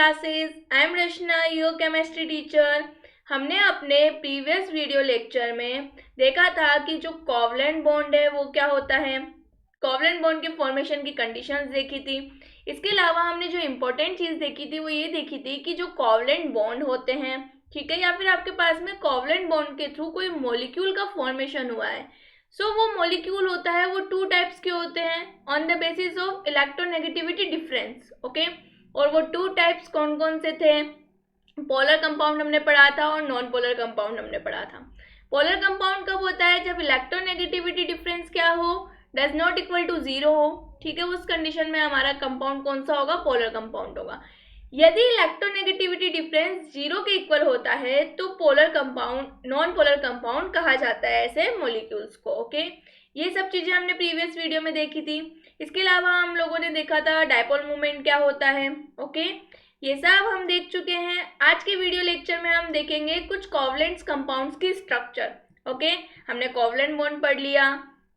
classes. I am Rashna, your chemistry teacher. हमने अपने previous video lecture में देखा था कि जो कोवलेंट बॉन्ड है वो क्या होता है, कोवलेंट बॉन्ड के फॉर्मेशन की कंडीशंस देखी थी। इसके अलावा हमने जो इम्पोर्टेंट चीज़ देखी थी वो ये देखी थी कि जो कोवलेंट बॉन्ड होते हैं, ठीक है, या फिर आपके पास में कोवलेंट बॉन्ड के थ्रू कोई मॉलिक्यूल का फॉर्मेशन हुआ है, वो मॉलिक्यूल होता है वो टू टाइप्स के होते हैं on the basis of electronegativity difference. Okay, और वो टू टाइप्स कौन कौन से थे? पोलर कंपाउंड हमने पढ़ा था और नॉन पोलर कंपाउंड हमने पढ़ा था। पोलर कंपाउंड कब होता है? जब इलेक्ट्रोनेगेटिविटी डिफरेंस क्या हो, does not equal to zero हो, ठीक है, उस कंडीशन में हमारा कंपाउंड कौन सा होगा? पोलर कंपाउंड होगा। यदि इलेक्ट्रोनेगेटिविटी डिफरेंस जीरो के इक्वल होता है तो polar compound, non polar compound कहा जाता है ऐसे मॉलिक्यूल्स को। ओके, ये सब चीजें हमने प्रीवियस वीडियो में देखी थी। इसके अलावा हम लोगों ने देखा था डायपोल मूवमेंट क्या होता है। ओके, ये सब हम देख चुके हैं। आज के वीडियो लेक्चर में हम देखेंगे कुछ कोवलेंट कंपाउंड्स की स्ट्रक्चर। ओके, हमने कोवलेंट बॉन्ड पढ़ लिया,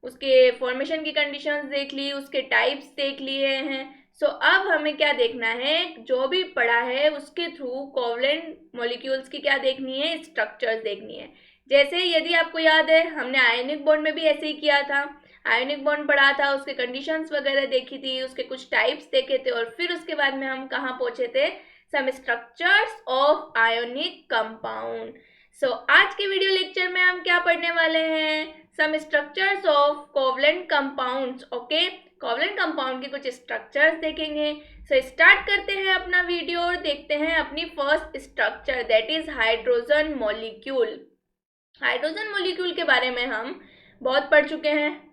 उसके फॉर्मेशन की कंडीशंस देख ली, उसके टाइप्स देख लिए हैं। अब हमें क्या देखना है? जो भी पढ़ा है उसके थ्रू कोवलेंट मॉलिक्यूल्स की क्या देखनी है? स्ट्रक्चर्स देखनी है। जैसे यदि आपको याद है हमने आयनिक बॉन्ड में भी ऐसे ही किया था, आयनिक बॉन्ड पढ़ा था, उसके कंडीशंस वगैरह देखी थी, उसके कुछ टाइप्स देखे थे, और फिर उसके बाद में हम कहाँ पहुंचे थे? सम स्ट्रक्चर्स ऑफ आयोनिक कंपाउंड। आज के वीडियो लेक्चर में हम क्या पढ़ने वाले हैं? Some structures of covalent compounds. Okay, covalent compound के कुछ स्ट्रक्चर्स देखेंगे। स्टार्ट करते हैं अपना वीडियो और देखते हैं अपनी first structure, that is hydrogen molecule. Hydrogen molecule के बारे में हम बहुत पढ़ चुके हैं।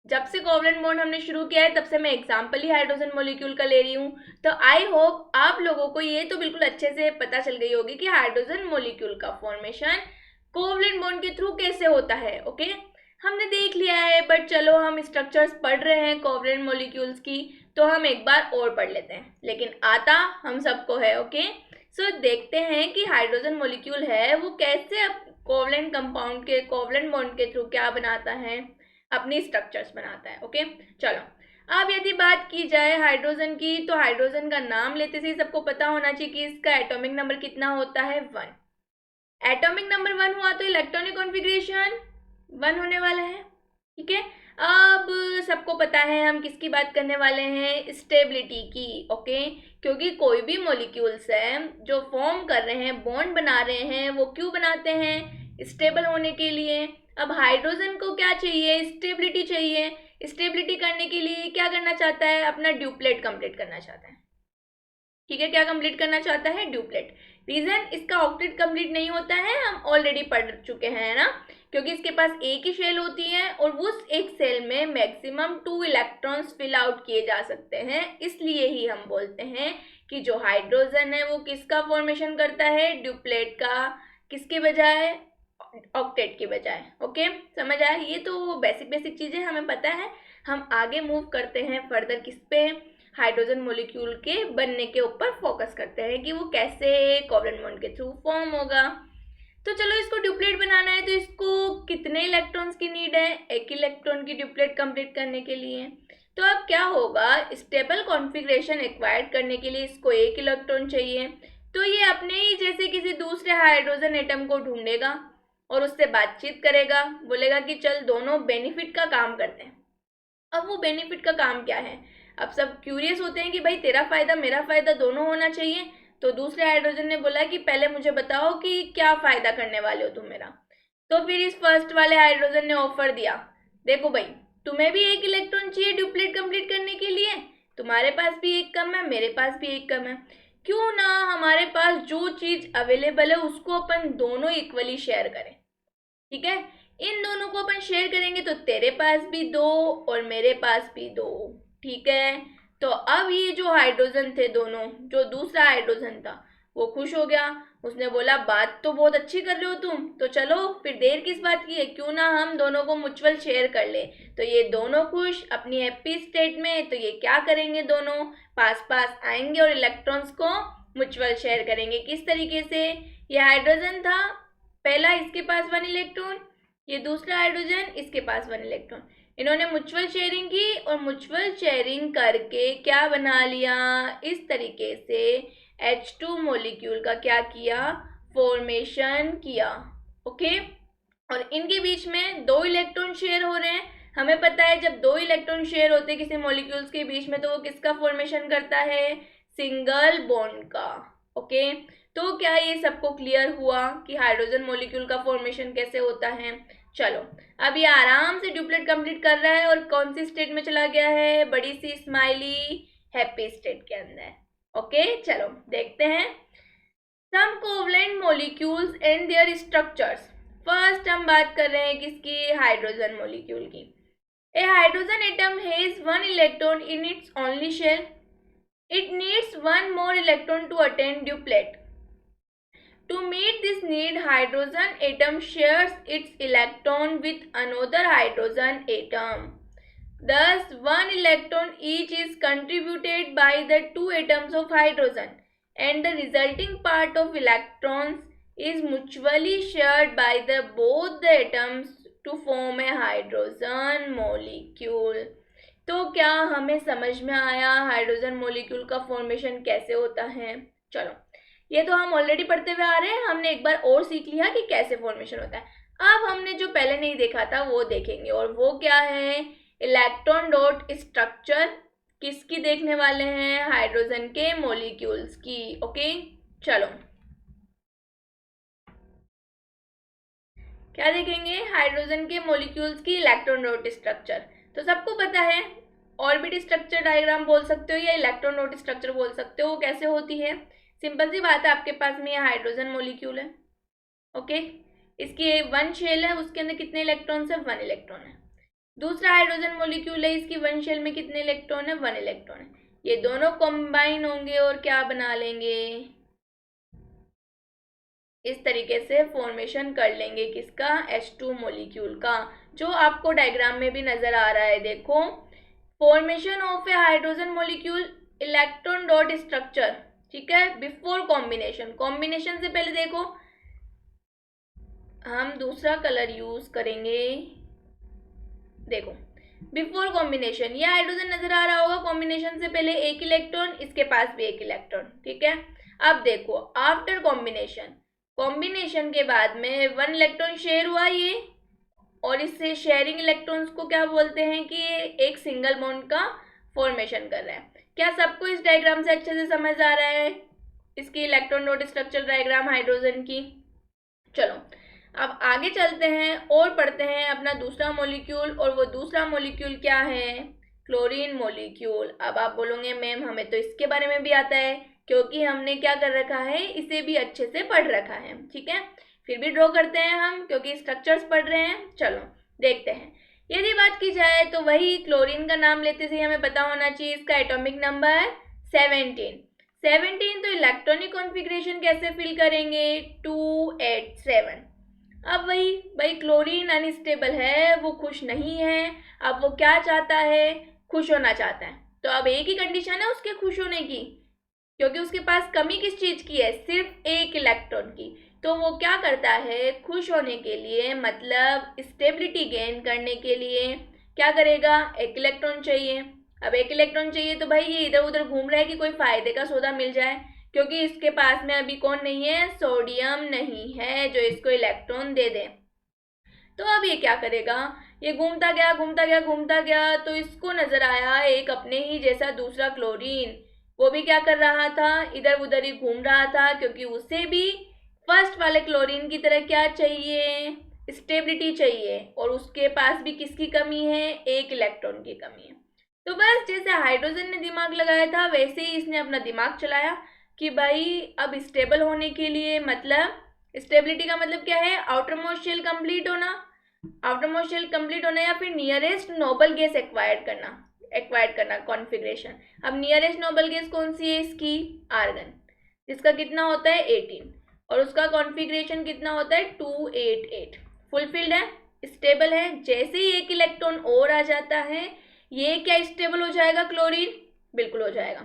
जब से कोवलेंट बॉन्ड हमने शुरू किया है तब से मैं एग्जाम्पल ही हाइड्रोजन मॉलिक्यूल का ले रही हूँ। तो आई होप आप लोगों को ये तो बिल्कुल अच्छे से पता चल गई होगी कि हाइड्रोजन मॉलिक्यूल का फॉर्मेशन कोवलेंट बॉन्ड के थ्रू कैसे होता है। ओके, हमने देख लिया है, बट चलो हम स्ट्रक्चर्स पढ़ रहे हैं कोवलेंट मॉलिक्यूल्स की, तो हम एक बार और पढ़ लेते हैं, लेकिन आता हम सबको है। ओके, देखते हैं कि हाइड्रोजन मॉलिक्यूल है वो कैसे कोवलेंट कंपाउंड के, कोवलेंट बॉन्ड के थ्रू क्या बनाता है, अपनी स्ट्रक्चर्स बनाता है। ओके, चलो अब यदि बात की जाए हाइड्रोजन की, तो हाइड्रोजन का नाम लेते से सबको पता होना चाहिए कि इसका एटॉमिक नंबर कितना होता है? 1। एटॉमिक नंबर 1 हुआ तो इलेक्ट्रॉनिक कॉन्फ़िगरेशन 1 होने वाला है। ठीक है, अब सबको पता है हम किसकी बात करने वाले हैं? स्टेबिलिटी की। ओके, क्योंकि कोई भी मॉलिक्यूल्स है जो फॉर्म कर रहे हैं, बॉन्ड बना रहे हैं, वो क्यों बनाते हैं? स्टेबल होने के लिए। अब हाइड्रोजन को क्या चाहिए? स्टेबिलिटी चाहिए। स्टेबिलिटी करने के लिए क्या करना चाहता है? अपना ड्यूप्लेट कंप्लीट करना चाहता है। ठीक है, क्या कंप्लीट करना चाहता है? ड्यूप्लेट। रीजन इसका ऑक्टेट कंप्लीट नहीं होता है हम ऑलरेडी पढ़ चुके हैं ना, क्योंकि इसके पास एक ही शेल होती है और उस एक सेल में मैक्सिमम 2 इलेक्ट्रॉन्स फिल आउट किए जा सकते हैं। इसलिए ही हम बोलते हैं कि जो हाइड्रोजन है वो किसका फॉर्मेशन करता है? ड्यूप्लेट का। किसके बजाय? ऑक्टेट के बजाय। ओके, समझ आया? ये तो बेसिक चीजें हमें पता है। हम आगे मूव करते हैं फर्दर किस पे? हाइड्रोजन मॉलिक्यूल के बनने के ऊपर फोकस करते हैं कि वो कैसे कोवलेंट बॉन्ड के थ्रू फॉर्म होगा। तो चलो, इसको ड्यूप्लेट बनाना है तो इसको कितने इलेक्ट्रॉन्स की नीड है? 1 इलेक्ट्रॉन की ड्यूप्लेट कंप्लीट करने के लिए। तो अब क्या होगा? स्टेबल कॉन्फ़िगरेशन एक्वायर्ड करने के लिए इसको 1 इलेक्ट्रॉन चाहिए। तो ये अपने ही जैसे किसी दूसरे हाइड्रोजन एटम को ढूंढेगा और उससे बातचीत करेगा, बोलेगा कि चल दोनों बेनिफिट का काम करते हैं। अब वो बेनिफिट का काम क्या है? अब सब क्यूरियस होते हैं कि भाई तेरा फायदा मेरा फायदा दोनों होना चाहिए। तो दूसरे हाइड्रोजन ने बोला कि पहले मुझे बताओ कि क्या फायदा करने वाले हो तुम मेरा। तो फिर इस फर्स्ट वाले हाइड्रोजन ने ऑफर दिया, देखो भाई तुम्हें भी 1 इलेक्ट्रॉन चाहिए ड्यूप्लेट कंप्लीट करने के लिए, तुम्हारे पास भी 1 कम है, मेरे पास भी 1 कम है, क्यों ना हमारे पास जो चीज अवेलेबल है उसको अपन दोनों इक्वली शेयर करें। ठीक है, इन दोनों को अपन शेयर करेंगे तो तेरे पास भी 2 और मेरे पास भी 2। ठीक है, तो अब ये जो हाइड्रोजन थे दोनों, जो दूसरा हाइड्रोजन था वो खुश हो गया। उसने बोला बात तो बहुत अच्छी कर रहे हो तुम, तो चलो फिर देर किस बात की है, क्यों ना हम दोनों को म्यूचुअल शेयर कर ले। तो ये दोनों खुश अपनी हैप्पी स्टेट में, तो ये क्या करेंगे? दोनों पास पास आएंगे और इलेक्ट्रॉन्स को म्यूचुअल शेयर करेंगे। किस तरीके से? ये हाइड्रोजन था पहला, इसके पास 1 इलेक्ट्रॉन, ये दूसरा हाइड्रोजन, इसके पास 1 इलेक्ट्रॉन। इन्होंने म्यूचुअल शेयरिंग की और म्यूचुअल शेयरिंग करके क्या बना लिया? इस तरीके से H2 मॉलिक्यूल का क्या किया, फॉर्मेशन किया। ओके, और इनके बीच में 2 इलेक्ट्रॉन शेयर हो रहे हैं। हमें पता है जब 2 इलेक्ट्रॉन शेयर होते हैं किसी मॉलिक्यूल्स के बीच में तो वो किसका फॉर्मेशन करता है, सिंगल बॉन्ड का। ओके, तो क्या ये सबको क्लियर हुआ कि हाइड्रोजन मॉलिक्यूल का फॉर्मेशन कैसे होता है। चलो अब ये आराम से ड्यूप्लेट कंप्लीट कर रहा है और कौन सी स्टेट में चला गया है, बड़ी सी स्माइली हैप्पी स्टेट के अंदर। ओके, चलो देखते हैं some covalent molecules and their structures. First हम बात कर रहे हैं किसकी, हाइड्रोजन मॉलिक्यूल की। A hydrogen atom has 1 electron in its only shell. It needs 1 more electron to attain duplet. To meet this need, hydrogen atom shares its electron with another hydrogen atom. Thus, 1 electron each is contributed by the 2 atoms of hydrogen, and the resulting part of electrons is mutually shared by both the atoms to form a hydrogen molecule. तो क्या हमें समझ में आया hydrogen molecule का formation कैसे होता है। चलो ये तो हम ऑलरेडी पढ़ते हुए आ रहे हैं, हमने एक बार और सीख लिया कि कैसे फॉर्मेशन होता है। अब हमने जो पहले नहीं देखा था वो देखेंगे, और वो क्या है, इलेक्ट्रॉन डॉट स्ट्रक्चर। किसकी देखने वाले हैं, हाइड्रोजन के मॉलिक्यूल्स की। ओके, चलो क्या देखेंगे, हाइड्रोजन के मॉलिक्यूल्स की इलेक्ट्रॉन डॉट स्ट्रक्चर। तो सबको पता है ऑर्बिट स्ट्रक्चर डायग्राम बोल सकते हो या इलेक्ट्रॉन डॉट स्ट्रक्चर बोल सकते हो, वो कैसे होती है। सिंपल सी बात है, आपके पास में ये हाइड्रोजन मॉलिक्यूल है। ओके, इसकी 1 शेल है, उसके अंदर कितने इलेक्ट्रॉन्स है, 1 इलेक्ट्रॉन है। दूसरा हाइड्रोजन मॉलिक्यूल है, इसकी 1 शेल में कितने इलेक्ट्रॉन है, 1 इलेक्ट्रॉन है। ये दोनों कंबाइन होंगे और क्या बना लेंगे, इस तरीके से फॉर्मेशन कर लेंगे किसका, H2 मॉलिक्यूल का, जो आपको डायग्राम में भी नजर आ रहा है। देखो, formation of A hydrogen molecule electron dot structure, ठीक है, बिफोर कॉम्बिनेशन। कॉम्बिनेशन से पहले देखो हम दूसरा कलर यूज करेंगे। देखो बिफोर कॉम्बिनेशन, ये हाइड्रोजन नजर आ रहा होगा, कॉम्बिनेशन से पहले 1 इलेक्ट्रॉन, इसके पास भी 1 इलेक्ट्रॉन, ठीक है। अब देखो आफ्टर कॉम्बिनेशन, कॉम्बिनेशन के बाद में 1 इलेक्ट्रॉन शेयर हुआ ये, और इससे शेयरिंग इलेक्ट्रॉन्स को क्या बोलते हैं कि एक सिंगल बॉन्ड का फॉर्मेशन कर रहा है। क्या सबको इस डायग्राम से अच्छे से समझ आ रहा है, इसकी electron dot structure diagram hydrogen की। चलो अब आगे चलते हैं और पढ़ते हैं अपना दूसरा मॉलिक्यूल, और वो दूसरा मॉलिक्यूल क्या है, क्लोरीन मॉलिक्यूल। अब आप बोलोगे मैम हमें तो इसके बारे में भी आता है, क्योंकि हमने क्या कर रखा है, इसे भी अच्छे से पढ़ रखा है, ठीक है। फिर भी ड्रॉ करते हैं हम क्योंकि स्ट्रक्चर्स पढ़ रहे हैं। चलो देखते हैं, यदि बात की जाए तो वही क्लोरीन का नाम लेते से हमें पता होना चाहिए इसका एटॉमिक नंबर 17। तो इलेक्ट्रॉनिक कॉन्फ़िगरेशन कैसे फिल करेंगे, 287। अब वही भाई क्लोरीन अनस्टेबल है, वो खुश नहीं है। अब वो क्या चाहता है, खुश होना चाहता है। तो अब एक ही कंडीशन है उसके खुश होने की, क्योंकि उसके पास कमी किस चीज की है, सिर्फ 1 इलेक्ट्रॉन की। तो वो क्या करता है, खुश होने के लिए, मतलब स्टेबिलिटी गेन करने के लिए क्या करेगा, 1 इलेक्ट्रॉन चाहिए। अब 1 इलेक्ट्रॉन चाहिए तो भाई ये इधर उधर घूम रहा है कि कोई फायदे का सौदा मिल जाए, क्योंकि इसके पास में अभी कौन नहीं है, सोडियम नहीं है जो इसको इलेक्ट्रॉन दे दे। तो अब ये क्या करेगा, ये घूमता गया घूमता गया घूमता गया, तो इसको नजर आया एक अपने ही जैसा दूसरा क्लोरीन। वो भी क्या कर रहा था, इधर उधर ही घूम रहा था, क्योंकि उसे भी फर्स्ट वाले क्लोरीन की तरह क्या चाहिए, स्टेबिलिटी चाहिए, और उसके पास भी किसकी कमी है, 1 इलेक्ट्रॉन की कमी है। तो बस जैसे हाइड्रोजन ने दिमाग लगाया था वैसे ही इसने अपना दिमाग चलाया कि भाई अब स्टेबल होने के लिए, मतलब स्टेबिलिटी का मतलब क्या है, आउटर मोस्ट शेल कंप्लीट होना, आउटर मोस्ट शेल कंप्लीट होना, या फिर नियरेस्ट नोबल गैस एक्वायर्ड करना कॉन्फ़िगरेशन। अब नियरेस्ट नोबल गैस कौन सी है, इसकी आर्गन, जिसका कितना होता है 18, और उसका कॉन्फ़िगरेशन कितना होता है 288। फुलफिल्ड है, स्टेबल है। जैसे ही 1 इलेक्ट्रॉन और आ जाता है, ये क्या स्टेबल हो जाएगा, क्लोरीन बिल्कुल हो जाएगा,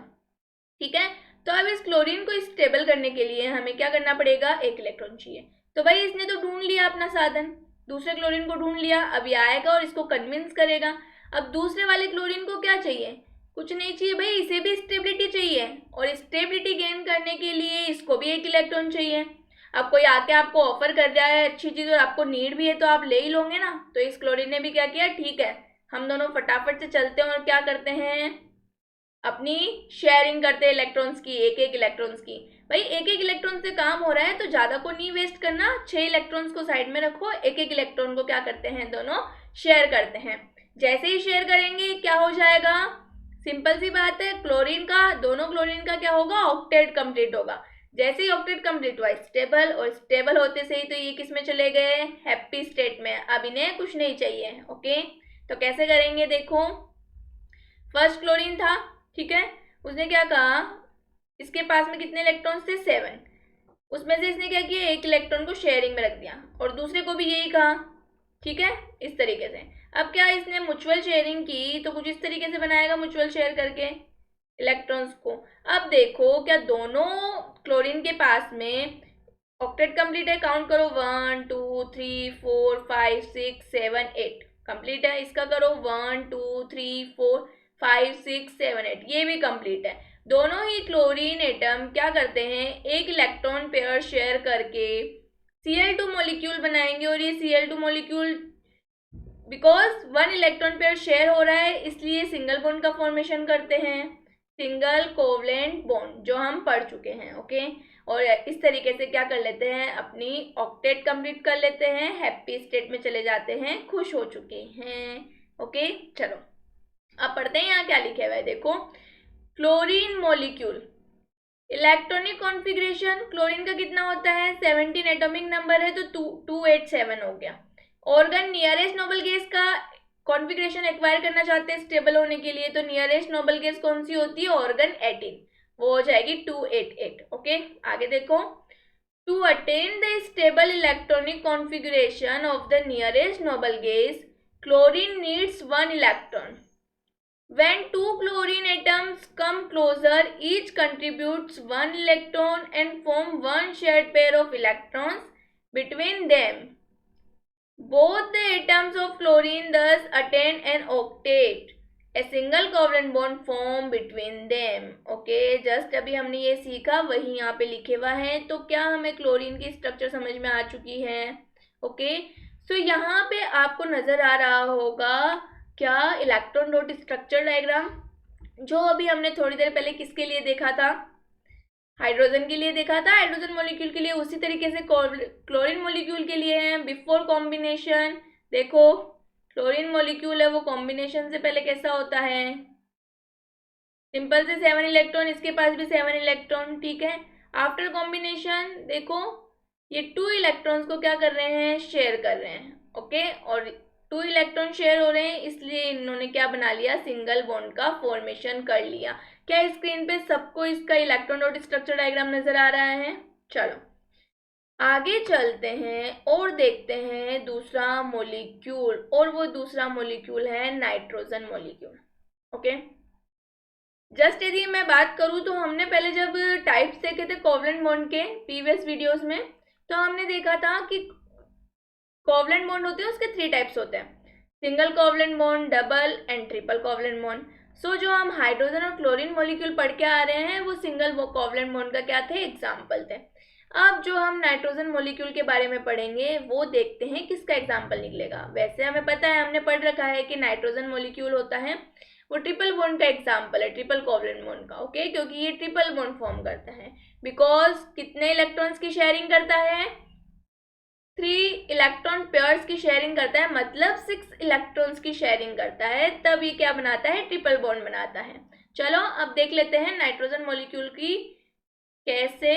ठीक है। तो अब इस क्लोरीन को स्टेबल करने के लिए हमें क्या करना पड़ेगा, 1 इलेक्ट्रॉन चाहिए। तो भाई इसने तो ढूंढ लिया अपना साधन, दूसरे क्लोरीन को ढूंढ लिया। अब ये आएगा और इसको कन्विंस करेगा। अब दूसरे वाले क्लोरीन को क्या चाहिए, कुछ नहीं चाहिए भाई, इसे भी स्टेबिलिटी चाहिए, और स्टेबिलिटी गेन करने के लिए इसको भी एक इलेक्ट्रॉन चाहिए। अब कोई आके आपको ऑफर कर रहा है अच्छी चीज़ और आपको नीड भी है तो आप ले ही लोगे ना। तो इस क्लोरीन ने भी क्या किया, ठीक है हम दोनों फटाफट से चलते हैं और क्या करते हैं, अपनी शेयरिंग करते हैं इलेक्ट्रॉन्स की, एक एक इलेक्ट्रॉन्स की। भाई एक एक इलेक्ट्रॉन से काम हो रहा है तो ज़्यादा को नहीं वेस्ट करना, 6 इलेक्ट्रॉन्स को साइड में रखो, एक एक इलेक्ट्रॉन को क्या करते हैं दोनों शेयर करते हैं। जैसे ही शेयर करेंगे क्या हो जाएगा, सिंपल सी बात है, क्लोरीन का, दोनों क्लोरीन का क्या होगा, ऑक्टेट कंप्लीट होगा। जैसे ही ऑक्टेट कंप्लीट हुआ स्टेबल, और स्टेबल होते से ही तो ये किस में चले गए, हैप्पी स्टेट में। अब इन्हें कुछ नहीं चाहिए। ओके, तो कैसे करेंगे, देखो फर्स्ट क्लोरीन था, ठीक है, उसने क्या कहा, इसके पास में कितने इलेक्ट्रॉन्स थे, 7, उसमें से इसने क्या किया, एक इलेक्ट्रॉन को शेयरिंग में रख दिया, और दूसरे को भी यही कहा, ठीक है, इस तरीके से। अब क्या इसने म्यूचुअल शेयरिंग की तो कुछ इस तरीके से बनाएगा म्यूचुअल शेयर करके इलेक्ट्रॉन्स को। अब देखो क्या दोनों क्लोरीन के पास में ऑक्टेट कंप्लीट है, काउंट करो 1 2 3 4 5 6 7 8 कंप्लीट है। इसका करो 1 2 3 4 5 6 7 8, ये भी कंप्लीट है। दोनों ही क्लोरीन एटम क्या करते हैं, एक इलेक्ट्रॉन पेयर शेयर करके Cl2 मॉलिक्यूल बनाएंगे, और ये Cl2 molecule because 1 electron pair share हो रहा है इसलिए सिंगल बॉन्ड का फॉर्मेशन करते हैं, सिंगल कोवलेंट बॉन्ड, जो हम पढ़ चुके हैं। ओके, और इस तरीके से क्या कर लेते हैं, अपनी ऑक्टेट कंप्लीट कर लेते हैं, हैप्पी स्टेट में चले जाते हैं, खुश हो चुके हैं। ओके, चलो अब पढ़ते हैं यहाँ क्या लिखे हुआ है, देखो chlorine molecule electronic configuration, chlorine का कितना होता है, 17 एटॉमिक नंबर है तो 287 हो गया। ऑर्गन नियरेस्ट नोबल गैस का कॉन्फ़िगरेशन एक्वायर करना चाहते हैं स्टेबल होने के लिए, तो नियरेस्ट नोबल गैस कौन सी होती है, ऑर्गन 18, वो हो जाएगी 288। ओके, आगे देखो, to attain the stable electronic configuration of the nearest noble gas chlorine needs 1 electron. When 2 chlorine atoms come closer, each contributes 1 electron and form one shared pair of electrons between them. Both the atoms of chlorine thus attain an octet. A single covalent bond form between them. Okay, just अभी हमने ये सीखा वही यहाँ पे लिखे हुआ है, तो क्या हमें क्लोरीन की स्ट्रक्चर समझ में आ चुकी है। ओके, सो यहाँ पे आपको नजर आ रहा होगा क्या, इलेक्ट्रॉन डॉट स्ट्रक्चर डायग्राम, जो अभी हमने थोड़ी देर पहले किसके लिए देखा था, हाइड्रोजन के लिए देखा था, हाइड्रोजन मॉलिक्यूल के लिए, उसी तरीके से क्लोरीन मॉलिक्यूल के लिए है। बिफोर कॉम्बिनेशन देखो क्लोरीन मॉलिक्यूल है वो कॉम्बिनेशन से पहले कैसा होता है, सिंपल से 7 इलेक्ट्रॉन, इसके पास भी 7 इलेक्ट्रॉन, ठीक है। आफ्टर कॉम्बिनेशन देखो ये 2 इलेक्ट्रॉन्स को क्या कर रहे हैं, शेयर कर रहे हैं। ओके, और 2 इलेक्ट्रॉन शेयर हो रहे हैं इसलिए इन्होंने क्या बना लिया, सिंगल बॉन्ड का फॉर्मेशन कर लिया। क्या स्क्रीन पे सबको इसका इलेक्ट्रॉन डॉट स्ट्रक्चर डायग्राम नजर आ रहा है। चलो आगे चलते हैं और देखते हैं दूसरा मॉलिक्यूल, और वो दूसरा मॉलिक्यूल है नाइट्रोजन मॉलिक्यूल। ओके, जस्ट यदि मैं बात करूँ तो हमने पहले जब टाइप्स देखे थे कोवलेंट बॉन्ड के प्रीवियस वीडियोस में, तो हमने देखा था कि कोवलेंट बॉन्ड होते हैं उसके 3 टाइप्स होते हैं, single covalent bond, double and triple covalent bond. So जो हम हाइड्रोजन और क्लोरीन मॉलिक्यूल पढ़ के आ रहे हैं वो सिंगल कोवलेंट बॉन्ड का क्या थे, एग्जाम्पल थे। अब जो हम नाइट्रोजन मॉलिक्यूल के बारे में पढ़ेंगे वो देखते हैं किसका एग्जाम्पल निकलेगा। वैसे हमें पता है, हमने पढ़ रखा है कि नाइट्रोजन मॉलिक्यूल होता है वो ट्रिपल बॉन्ड का एग्जाम्पल है, ट्रिपल कोवलेंट बॉन्ड का। ओके, क्योंकि ये ट्रिपल बॉन्ड फॉर्म करता है, बिकॉज कितने इलेक्ट्रॉन्स की शेयरिंग करता है, 3 इलेक्ट्रॉन पेयर्स की शेयरिंग करता है, मतलब 6 इलेक्ट्रॉन्स की शेयरिंग करता है, तब ये क्या बनाता है, ट्रिपल बॉन्ड बनाता है। चलो अब देख लेते हैं नाइट्रोजन मॉलिक्यूल की कैसे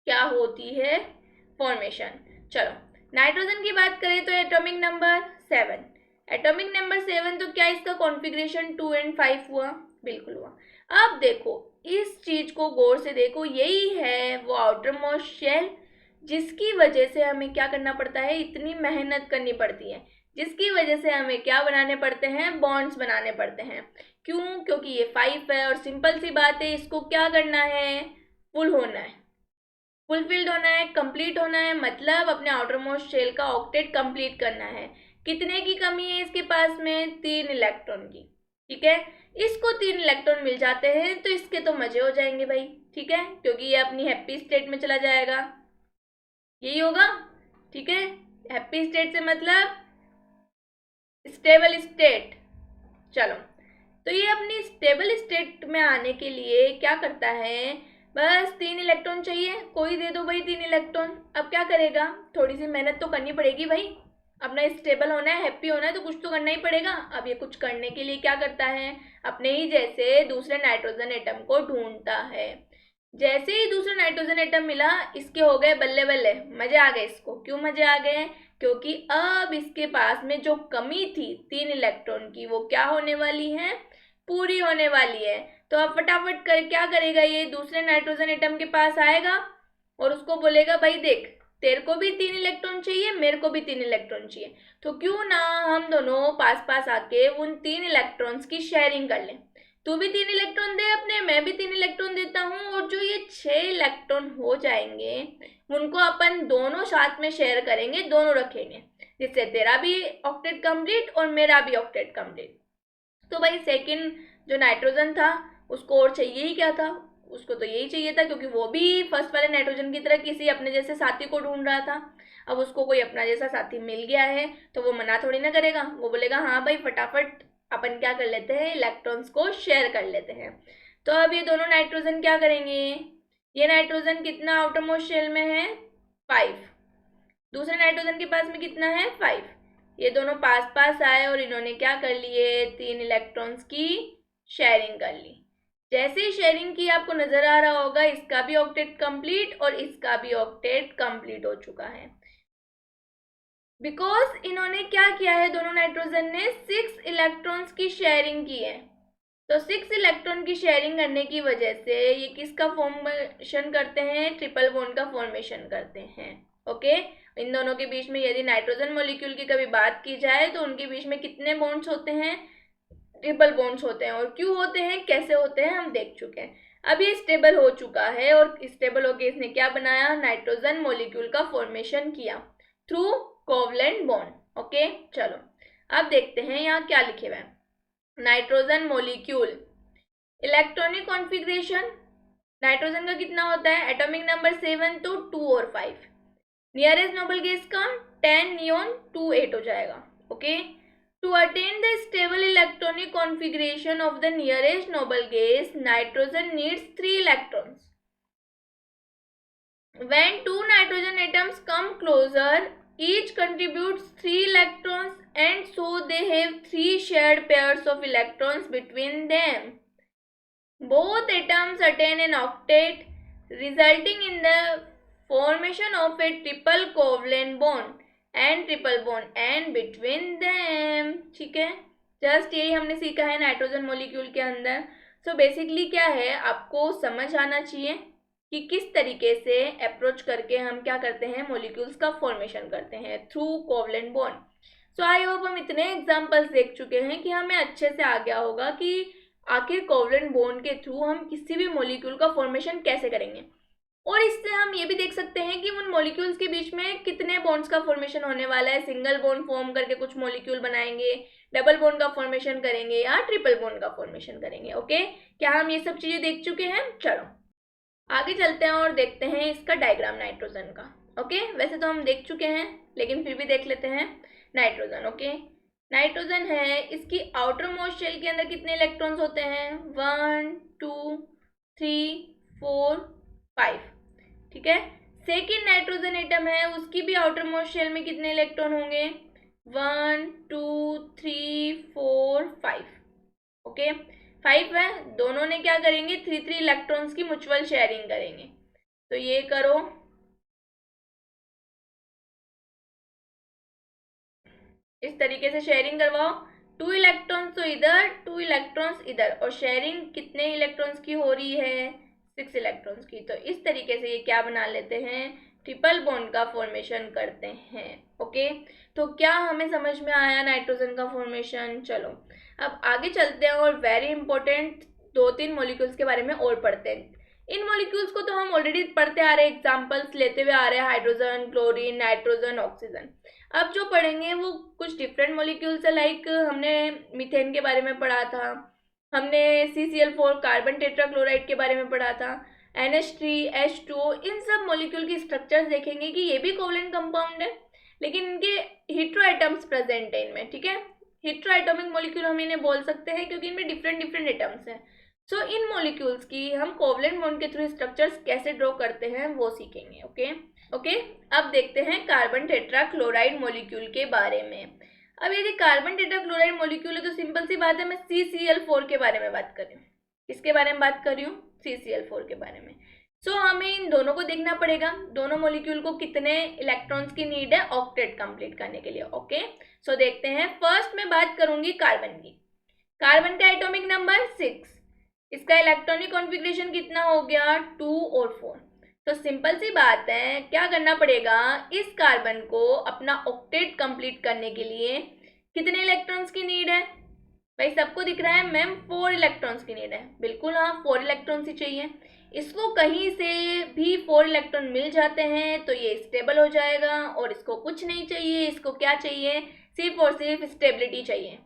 क्या होती है फॉर्मेशन। चलो नाइट्रोजन की बात करें तो एटॉमिक नंबर 7, एटॉमिक नंबर 7, तो क्या इसका कॉन्फ़िगरेशन 2 और 5 हुआ, बिल्कुल हुआ। अब देखो इस चीज को गौर से देखो, यही है वो आउटर मोस्ट शेल जिसकी वजह से हमें क्या करना पड़ता है, इतनी मेहनत करनी पड़ती है, जिसकी वजह से हमें क्या बनाने पड़ते हैं, बॉन्ड्स बनाने पड़ते हैं। क्यों, क्योंकि ये 5 है और सिंपल सी बात है, इसको क्या करना है, फुल होना है, फुलफिल्ड होना है, कंप्लीट होना है, मतलब अपने आउटर मोस्ट शेल का ऑक्टेट कंप्लीट करना है। कितने की कमी है इसके पास में, 3 इलेक्ट्रॉन की, ठीक है। इसको 3 इलेक्ट्रॉन मिल जाते हैं तो इसके तो मजे हो जाएंगे भाई, ठीक है, क्योंकि ये अपनी हैप्पी स्टेट में चला जाएगा, यही होगा, ठीक है। हैप्पी स्टेट से मतलब स्टेबल स्टेट। चलो, तो ये अपनी स्टेबल स्टेट में आने के लिए क्या करता है, बस 3 इलेक्ट्रॉन चाहिए, कोई दे दो भाई 3 इलेक्ट्रॉन। अब क्या करेगा, थोड़ी सी मेहनत तो करनी पड़ेगी भाई, अपना स्टेबल होना है, हैप्पी होना है, तो कुछ तो करना ही पड़ेगा। अब ये कुछ करने के लिए क्या करता है, अपने ही जैसे दूसरे नाइट्रोजन एटम को ढूंढता है। जैसे ही दूसरा नाइट्रोजन एटम मिला, इसके हो गए बल्ले बल्ले, मजे आ गए इसको। क्यों मजे आ गए, क्योंकि अब इसके पास में जो कमी थी 3 इलेक्ट्रॉन की, वो क्या होने वाली है, पूरी होने वाली है। तो अब फटाफट कर क्या करेगा, ये दूसरे नाइट्रोजन एटम के पास आएगा और उसको बोलेगा भाई देख, तेरे को भी 3 इलेक्ट्रॉन चाहिए, मेरे को भी 3 इलेक्ट्रॉन चाहिए, तो क्यों ना हम दोनों पास पास आके उन 3 इलेक्ट्रॉन्स की शेयरिंग कर लें। तू भी 3 इलेक्ट्रॉन दे अपने, मैं भी 3 इलेक्ट्रॉन देता हूँ, और जो ये 6 इलेक्ट्रॉन हो जाएंगे उनको अपन दोनों साथ में शेयर करेंगे, दोनों रखेंगे, जिससे तेरा भी ऑक्टेट कंप्लीट और मेरा भी ऑक्टेट कंप्लीट। तो भाई सेकंड जो नाइट्रोजन था उसको और चाहिए ही क्या था, उसको तो यही चाहिए था, क्योंकि वो भी फर्स्ट वाले नाइट्रोजन की तरह किसी अपने जैसे साथी को ढूंढ रहा था। अब उसको कोई अपना जैसा साथी मिल गया है तो वो मना थोड़ी ना करेगा, वो बोलेगा हाँ भाई फटाफट अपन क्या कर लेते हैं, इलेक्ट्रॉन्स को शेयर कर लेते हैं। तो अब ये दोनों नाइट्रोजन क्या करेंगे, ये नाइट्रोजन कितना आउटर मोस्ट शेल में है, 5, दूसरे नाइट्रोजन के पास में कितना है, 5। ये दोनों पास पास आए और इन्होंने क्या कर लिए, 3 इलेक्ट्रॉन्स की शेयरिंग कर ली। जैसे ही शेयरिंग की आपको नजर आ रहा होगा, इसका भी ऑक्टेट कंप्लीट और इसका भी ऑक्टेट कंप्लीट हो चुका है, बिकॉज इन्होंने क्या किया है, दोनों नाइट्रोजन ने 6 इलेक्ट्रॉन्स की शेयरिंग की है। तो 6 इलेक्ट्रॉन की शेयरिंग करने की वजह से ये किसका फॉर्मेशन करते हैं, ट्रिपल बॉन्ड का फॉर्मेशन करते हैं। ओके, इन दोनों के बीच में यदि नाइट्रोजन मॉलिक्यूल की कभी बात की जाए तो उनके बीच में कितने बॉन्ड्स होते हैं, ट्रिपल बॉन्ड्स होते हैं। और क्यों होते हैं, कैसे होते हैं, हम देख चुके हैं। अब ये स्टेबल हो चुका है और स्टेबल होकर इसने क्या बनाया, नाइट्रोजन मॉलिक्यूल का फॉर्मेशन किया थ्रू कोवलेंट बॉन्ड। ओके, चलो अब देखते हैं यहाँ क्या लिखे हुए हैं। Nitrogen molecule electronic configuration, nitrogen का कितना होता है, एटॉमिक नंबर 7, तो 2 और 5। नियरेस्ट नोबल गैस का 10 नियॉन 2 8 हो जाएगा। Okay, to attain the stable electronic configuration of the nearest noble gas, nitrogen needs 3 electrons. When 2 nitrogen atoms come closer, each contributes 3 electrons, and so they have 3 shared pairs of electrons between them. Both atoms attain an octet, resulting in the formation of a triple covalent bond and triple bond and between them. ठीक है, just यही हमने सीखा है nitrogen molecule के अंदर। So basically क्या है, आपको समझ आना चाहिए कि किस तरीके से अप्रोच करके हम क्या करते हैं, मॉलिक्यूल्स का फॉर्मेशन करते हैं through covalent bond. So I hope हम इतने एग्जांपल्स देख चुके हैं कि हमें अच्छे से आ गया होगा कि आखिर कोवलेंट बॉन्ड के थ्रू हम किसी भी मॉलिक्यूल का फॉर्मेशन कैसे करेंगे। और इससे हम ये भी देख सकते हैं कि उन मॉलिक्यूल्स के बीच में कितने बॉन्ड्स का फॉर्मेशन होने वाला है। सिंगल बॉन्ड फॉर्म करके कुछ मॉलिक्यूल बनाएंगे, डबल बॉन्ड का फॉर्मेशन करेंगे या ट्रिपल बॉन्ड का फॉर्मेशन करेंगे। ओके, क्या हम ये सब चीज़ें देख चुके हैं? चलो आगे चलते हैं और देखते हैं इसका डायग्राम नाइट्रोजन का। ओके, वैसे तो हम देख चुके हैं लेकिन फिर भी देख लेते हैं नाइट्रोजन। ओके, नाइट्रोजन है, इसकी आउटर मोस्ट शेल के अंदर कितने इलेक्ट्रॉन्स होते हैं, 1 2 3 4 5। ठीक है, सेकेंड नाइट्रोजन एटम है, उसकी भी आउटर मोस्ट शेल में कितने इलेक्ट्रॉन होंगे, 1 2 3 4 5। ओके, 5 है, दोनों ने क्या करेंगे, 3 इलेक्ट्रॉन्स की म्यूचुअल शेयरिंग करेंगे। तो ये करो, इस तरीके से शेयरिंग करवाओ, 2 इलेक्ट्रॉन्स तो इधर, 2 इलेक्ट्रॉन्स इधर, और शेयरिंग कितने इलेक्ट्रॉन्स की हो रही है, 6 इलेक्ट्रॉन्स की। तो इस तरीके से ये क्या बना लेते हैं, ट्रिपल बॉन्ड का फॉर्मेशन करते हैं। ओके, तो क्या हमें समझ में आया नाइट्रोजन का फॉर्मेशन? चलो अब आगे चलते हैं और वेरी इंपॉर्टेंट 2-3 मॉलिक्यूल्स के बारे में और पढ़ते हैं। इन मॉलिक्यूल्स को तो हम ऑलरेडी पढ़ते आ रहे हैं, एग्जांपल्स लेते हुए आ रहे हैं, हाइड्रोजन, क्लोरीन, नाइट्रोजन, ऑक्सीजन। अब जो पढ़ेंगे वो कुछ डिफरेंट मॉलिक्यूल्स है, लाइक हमने मीथेन के बारे में पढ़ा था, हमने CCl4 कार्बन टेट्राक्लोराइड के बारे में पढ़ा था, NH3, H2O, इन सब मॉलिक्यूल की स्ट्रक्चर्स देखेंगे कि ये भी कोवलेंट कंपाउंड है, लेकिन इनके हेटेरोएटम्स प्रेजेंट है इनमें, ठीक है। हेटेरोएटॉमिक मॉलिक्यूल हम इन्हें बोल सकते हैं क्योंकि इनमें डिफरेंट डिफरेंट एटम्स हैं। सो इन मॉलिक्यूल्स की हम कोवलेंट बॉन्ड के थ्रू स्ट्रक्चर्स कैसे ड्रॉ करते हैं वो सीखेंगे। ओके, अब देखते हैं कार्बन टेट्राक्लोराइड मॉलिक्यूल के बारे में। अब यदि कार्बन टेट्राक्लोराइड मॉलिक्यूल है तो सिंपल सी बात है, मैं CCl4 के बारे में बात कर रही हूँ। किसके बारे में बात कर रही हूँ? CCl4 के बारे में। सो हमें इन दोनों को देखना पड़ेगा, दोनों मॉलिक्यूल को कितने इलेक्ट्रॉन्स की नीड है ऑक्टेट कंप्लीट करने के लिए। ओके, सो देखते हैं। फर्स्ट मैं बात करूंगी कार्बन की। कार्बन का एटॉमिक नंबर 6, इसका इलेक्ट्रॉनिक कॉन्फ़िगरेशन कितना हो गया? 2 और 4। तो सिंपल सी बात है, क्या करना पड़ेगा, इस कार्बन को अपना ऑक्टेट कंप्लीट करने के लिए कितने इलेक्ट्रॉन्स की नीड है? भाई सबको दिख रहा है मैम, 4 इलेक्ट्रॉन्स की नीड है। बिल्कुल हाँ, 4 इलेक्ट्रॉन्स ही चाहिए। इसको कहीं से भी 4 इलेक्ट्रॉन मिल जाते हैं तो ये स्टेबल हो जाएगा, और इसको कुछ नहीं चाहिए, इसको क्या चाहिए? सिर्फ और सिर्फ स्टेबिलिटी चाहिए।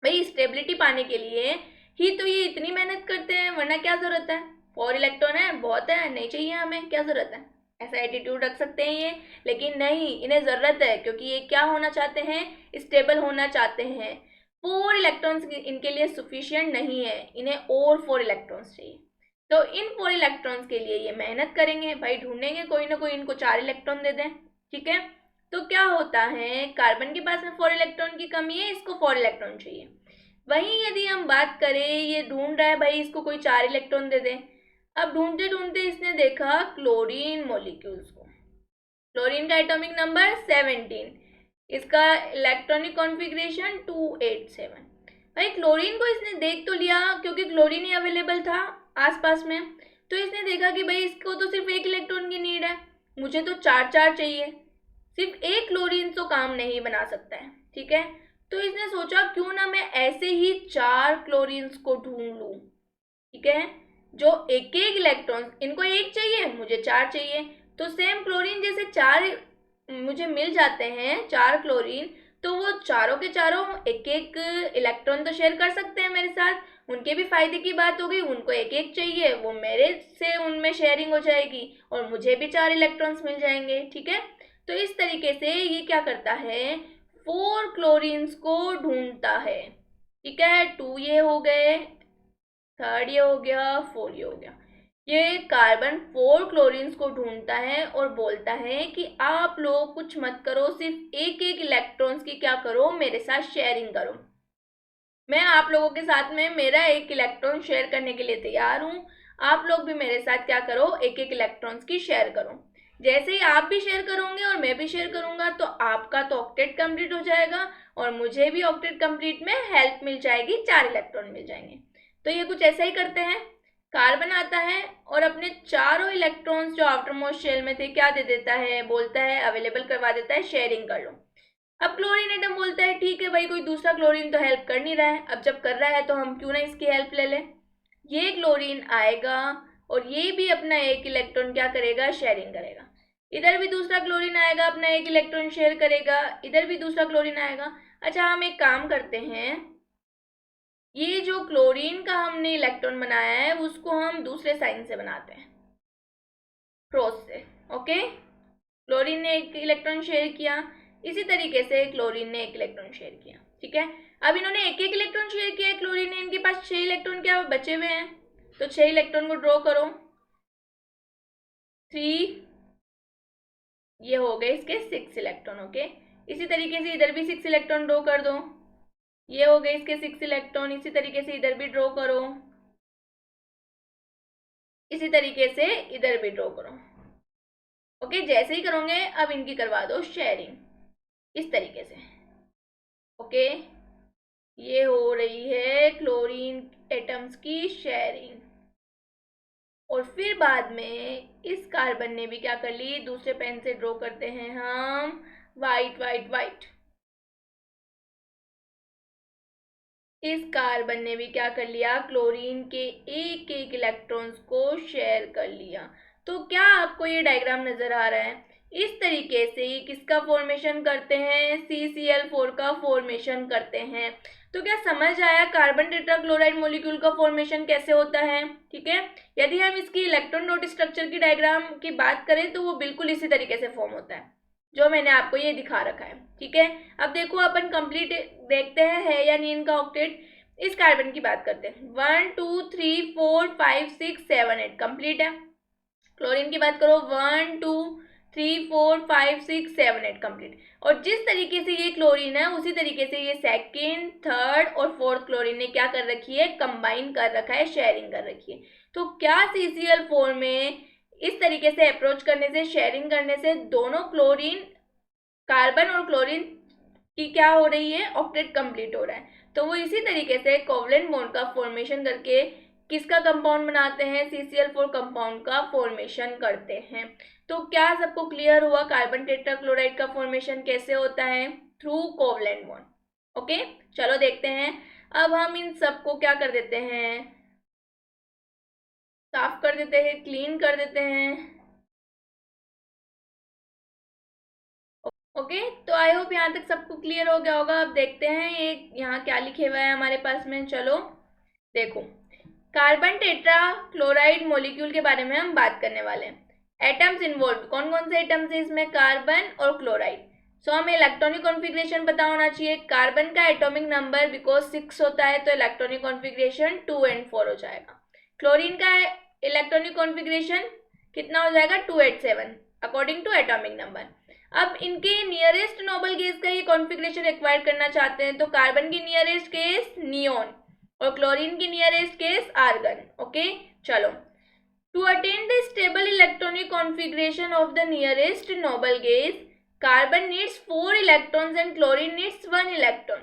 भाई स्टेबिलिटी पाने के लिए ही तो ये इतनी मेहनत करते हैं, वरना क्या जरूरत है? 4 इलेक्ट्रॉन है, बहुत है, नहीं चाहिए हमें, क्या जरूरत है? ऐसा एटीट्यूड रख सकते हैं ये, लेकिन नहीं, इन्हें जरूरत है, क्योंकि ये क्या होना चाहते हैं? स्टेबल होना चाहते हैं। 4 इलेक्ट्रॉन्स इनके लिए सफिशिएंट नहीं है, इन्हें और 4 इलेक्ट्रॉन्स चाहिए। तो इन 4 इलेक्ट्रॉन्स के लिए ये मेहनत करेंगे, भाई ढूंढेंगे कोई ना कोई इनको 4 इलेक्ट्रॉन दे दें, ठीक है। तो क्या होता है, कार्बन के पास में 4 इलेक्ट्रॉन की कमी है, इसको 4 इलेक्ट्रॉन चाहिए। वहीं यदि हम बात करें, ये ढूंढ रहा है भाई इसको कोई 4 इलेक्ट्रॉन दे दे। अब ढूंढते ढूंढते इसने देखा क्लोरीन मॉलिक्यूल्स को। क्लोरीन का एटॉमिक नंबर 17, इसका इलेक्ट्रॉनिक कॉन्फ़िगरेशन 287। भाई क्लोरीन को इसने देख तो लिया, क्योंकि क्लोरीन ही अवेलेबल था आसपास में, तो इसने देखा कि भाई इसको तो सिर्फ 1 इलेक्ट्रॉन की नीड है, मुझे तो 4 चाहिए। सिर्फ एक क्लोरीन तो काम नहीं बना सकता है, ठीक है। तो इसने सोचा क्यों ना मैं ऐसे ही 4 क्लोरीन्स को ढूंढ लूं, ठीक है, जो एक एक इलेक्ट्रॉन, इनको 1 चाहिए, मुझे 4 चाहिए, तो सेम क्लोरीन जैसे 4 मुझे मिल जाते हैं, 4 क्लोरीन, तो वो चारों के चारों एक एक इलेक्ट्रॉन तो शेयर कर सकते हैं मेरे साथ, उनके भी फायदे की बात होगी, उनको एक एक चाहिए, वो मेरे से उनमें शेयरिंग हो जाएगी और मुझे भी 4 इलेक्ट्रॉन्स मिल जाएंगे, ठीक है। तो इस तरीके से ये क्या करता है, 4 क्लोरीन्स को ढूंढता है, ठीक है। 2 ये हो गए, 3 ये हो गया, 4 ये हो गया। ये कार्बन 4 क्लोरीन्स को ढूंढता है और बोलता है कि आप लोग कुछ मत करो, सिर्फ एक एक इलेक्ट्रॉन्स की क्या करो, मेरे साथ शेयरिंग करो। मैं आप लोगों के साथ में मेरा 1 इलेक्ट्रॉन शेयर करने के लिए तैयार हूँ, आप लोग भी मेरे साथ क्या करो, एक एक इलेक्ट्रॉन्स की शेयर करो। जैसे ही आप भी शेयर करोगे और मैं भी शेयर करूंगा तो आपका तो ऑक्टेट कंप्लीट हो जाएगा और मुझे भी ऑक्टेट कंप्लीट में हेल्प मिल जाएगी, 4 इलेक्ट्रॉन मिल जाएंगे। तो ये कुछ ऐसा ही करते हैं, कार्बन आता है और अपने चारों इलेक्ट्रॉन्स जो आफ्टरमोस्ट शेल में थे क्या दे देता है, बोलता है अवेलेबल करवा देता है, शेयरिंग कर लो। अब क्लोरीन एटम बोलता है ठीक है भाई, कोई दूसरा क्लोरीन तो हेल्प कर नहीं रहा है, अब जब कर रहा है तो हम क्यों ना इसकी हेल्प ले लें। ये क्लोरीन आएगा और ये भी अपना 1 इलेक्ट्रॉन क्या करेगा, शेयरिंग करेगा। इधर भी दूसरा क्लोरीन आएगा, अपना 1 इलेक्ट्रॉन शेयर करेगा, इधर भी दूसरा क्लोरीन आएगा। अच्छा हम एक काम करते हैं, ये जो क्लोरीन का हमने इलेक्ट्रॉन बनाया है उसको हम दूसरे साइन से बनाते हैं, क्रॉस से। ओके, क्लोरीन ने 1 इलेक्ट्रॉन शेयर किया, इसी तरीके से क्लोरीन ने 1 इलेक्ट्रॉन शेयर किया, ठीक है। अब इन्होंने एक एक इलेक्ट्रॉन शेयर किया है, क्लोरीन ने, इनके पास 6 इलेक्ट्रॉन क्या बचे हुए हैं, तो 6 इलेक्ट्रॉन को ड्रॉ करो। 3 ये हो गए इसके 6 इलेक्ट्रॉन। ओके, इसी तरीके से इधर भी 6 इलेक्ट्रॉन ड्रॉ कर दो, ये हो गए इसके 6 इलेक्ट्रॉन। इसी तरीके से इधर भी ड्रॉ करो, इसी तरीके से इधर भी ड्रॉ करो। ओके, जैसे ही करोगे अब इनकी करवा दो शेयरिंग इस तरीके से। ओके, ये हो रही है क्लोरीन एटम्स की शेयरिंग। और फिर बाद में इस कार्बन ने भी क्या कर ली, दूसरे पेन से ड्रॉ करते हैं हम वाइट वाइट वाइट। इस कार्बन ने भी क्या कर लिया, क्लोरीन के एक एक इलेक्ट्रॉन्स को शेयर कर लिया। तो क्या आपको ये डायग्राम नजर आ रहा है? इस तरीके से ये किसका फॉर्मेशन करते हैं, CCl4 का फॉर्मेशन करते हैं। तो क्या समझ आया कार्बन टेट्राक्लोराइड मॉलिक्यूल का फॉर्मेशन कैसे होता है? ठीक है, यदि हम इसकी इलेक्ट्रॉन डॉट स्ट्रक्चर की डायग्राम की बात करें तो वो बिल्कुल इसी तरीके से फॉर्म होता है जो मैंने आपको ये दिखा रखा है। ठीक है, अब देखो अपन कंप्लीट देखते हैं है या नहीं इनका ऑक्टेट। इस कार्बन की बात करते हैं, 1 2 3 4 5 6 7 8 कंप्लीट है। क्लोरीन की बात करो, 1 2 3 4 5 6 7 8 कंप्लीट। और जिस तरीके से ये क्लोरीन है उसी तरीके से ये सेकेंड, थर्ड और फोर्थ क्लोरीन ने क्या कर रखी है, कंबाइन कर रखा है, शेयरिंग कर रखी है। तो क्या CCl4 में इस तरीके से अप्रोच करने से, शेयरिंग करने से दोनों क्लोरीन, कार्बन और क्लोरीन की क्या हो रही है, ऑक्टेट कंप्लीट हो रहा है। तो वो इसी तरीके से कोवलेंट बॉन्ड का फॉर्मेशन करके किसका कंपाउंड बनाते हैं, CCl4 कंपाउंड का फॉर्मेशन करते हैं। तो क्या सबको क्लियर हुआ कार्बन टेट्राक्लोराइड का फॉर्मेशन कैसे होता है, थ्रू कोवलेंट बॉन्ड। ओके, चलो देखते हैं। अब हम इन सबको क्या कर देते हैं, साफ कर देते हैं, क्लीन कर देते हैं। ओके, तो आई होप यहाँ तक सबको क्लियर हो गया होगा। अब देखते हैं ये यहाँ क्या लिखे हुआ है हमारे पास में। चलो देखो, कार्बन टेट्रा क्लोराइड मॉलिक्यूल के बारे में हम बात करने वाले हैं। एटम्स इन्वॉल्व, कौन कौन से एटम्स है इसमें, कार्बन और क्लोराइड। सो हमें इलेक्ट्रॉनिक कॉन्फ़िगरेशन पता होना चाहिए। कार्बन का एटॉमिक नंबर बिकॉज 6 होता है तो इलेक्ट्रॉनिक कॉन्फ़िगरेशन 2 and 4 हो जाएगा। क्लोरीन का इलेक्ट्रॉनिक कॉन्फ़िगरेशन कितना हो जाएगा, 287 अकॉर्डिंग टू एटॉमिक नंबर। अब इनके नियरेस्ट नोबल गैस का ये कॉन्फ़िगरेशन एक्वायर करना चाहते हैं तो कार्बन की नियरेस्ट गैस नियोन और क्लोरीन की नियरेस्ट गैस आर्गन। ओके, चलो, to attain the stable electronic configuration of the nearest noble gas, carbon needs 4 electrons and chlorine needs 1 electron.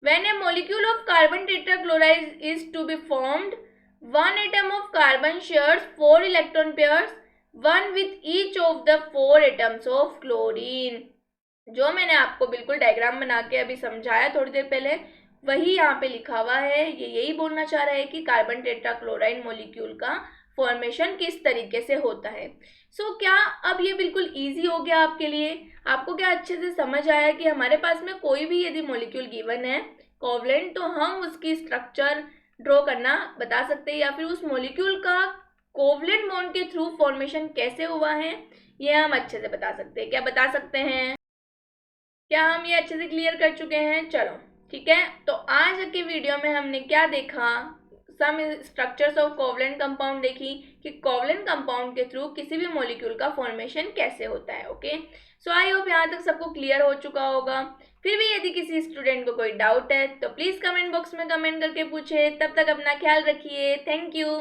When a molecule of carbon tetrachloride is to be formed, one atom of carbon shares 4 electron pairs, one with each of the 4 atoms of chlorine. जो मैंने आपको बिल्कुल diagram बना के अभी समझाया थोड़ी देर पहले, वही यहाँ पे लिखा हुआ है। ये यही बोलना चाह रहा है कि कार्बन टेट्राक्लोराइड मॉलिक्यूल का फॉर्मेशन किस तरीके से होता है। क्या अब ये बिल्कुल इजी हो गया आपके लिए? आपको क्या अच्छे से समझ आया कि हमारे पास में कोई भी यदि मॉलिक्यूल गिवन है कोवलेंट, तो हम उसकी स्ट्रक्चर ड्रॉ करना बता सकते हैं या फिर उस मॉलिक्यूल का कोवलेंट बॉन्ड के थ्रू फॉर्मेशन कैसे हुआ है ये हम अच्छे से बता सकते हैं। क्या बता सकते हैं? क्या हम ये अच्छे से क्लियर कर चुके हैं? चलो ठीक है, तो आज के वीडियो में हमने क्या देखा, सम स्ट्रक्चर्स ऑफ कोवलेंट कंपाउंड देखी कि कोवलेंट कंपाउंड के थ्रू किसी भी मॉलिक्यूल का फॉर्मेशन कैसे होता है। ओके, सो आई होप यहाँ तक सबको क्लियर हो चुका होगा। फिर भी यदि किसी स्टूडेंट को कोई डाउट है तो प्लीज़ कमेंट बॉक्स में कमेंट करके पूछे। तब तक अपना ख्याल रखिए। Thank you.